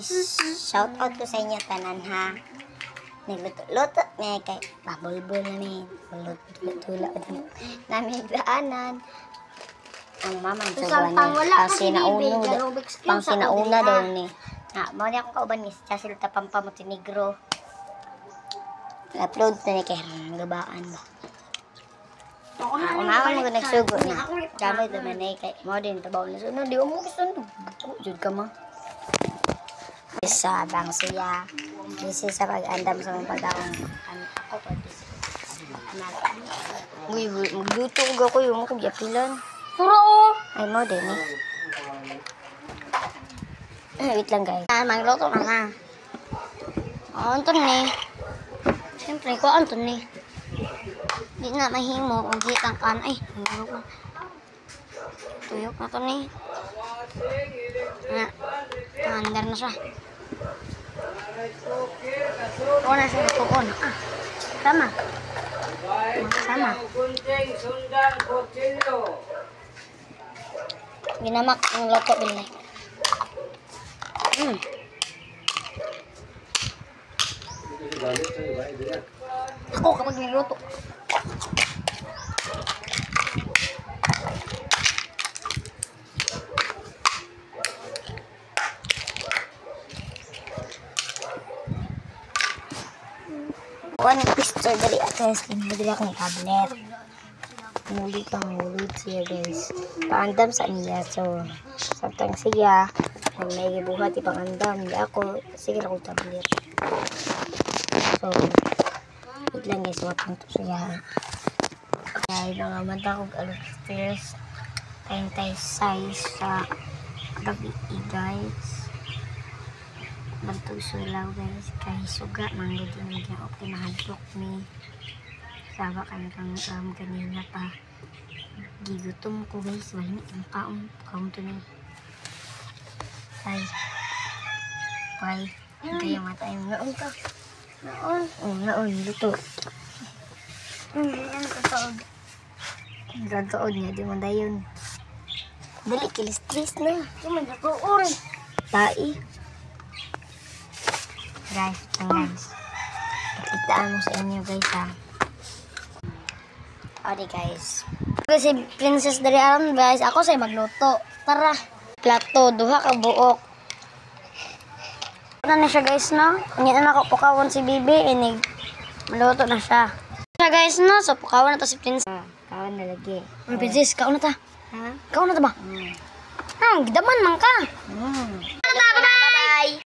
guys. Shout out ko sa inyo tanan ha. Nagluto-luto niya kay pabulbul namin. Luto-luto namin daanan. Ang mama ng subuan niya. Pang sinauna daw ni. Mao niya akong kauban ni Chasil Tapampa Montenegro. Upload na ni kay gabaan ba. Umawan mo nagsugo na. Gamay naman eh kay mo din tabaw na sunod. Di mo gusto nung. Jud ka ma. Sa bang siya. Busy sa pag-andam sa mga pagkaong ako pa. Uy, magluto ko yung mga kagyapilan. Turo o. Ay mo din eh. Wait lang guys. Magluto na na. Anton ni. Siyempre ko Anton ni. Di na mahimo kung hitang kan. Ay, tuyok na to ni. Andar na siya. O na siya tukon. Sama. Sama. Ginamak ang loto bilay. Ako kapag niluto. One pistol dari atas pinadali akong tablet. Mulit siya guys. Paandam sa niya. So, sabtang siya. Kung may gibuhat ipangandam. Di ako, sige lang akong tablet. So, wait lang guys. Watang to siya. Kaya nangamanta kong alas tayo size sa gabi guys. Bantog sulaw guys. Kaya suga. Manggod yung medyo okay. Mahadlok ni. Sawa ka kang kanina pa. Gigutom ko guys. Wala ang kaon. Kaon to na. Ay. Bye. Ito yung mata yung naon ka. Naon? Naon. Luto. Yan katood. Katood niya. Di mo dayon. Dali, kilis-tris na. Di mo nagpuon. Tai. Guys, pakitaan mo sa inyo guys ha. Okay guys. Kasi princess dari aron guys, ako say magluto. Tara. Plato, duha ka buok. Ano na siya guys no? Hindi na ako pukawon si Bibi, inig maluto na siya. Siya guys no, so pukawon na to si princess. Kawan na lagi. Princess, kaon na ta. Ha? Kaon na ta ba? Gidaman man ka.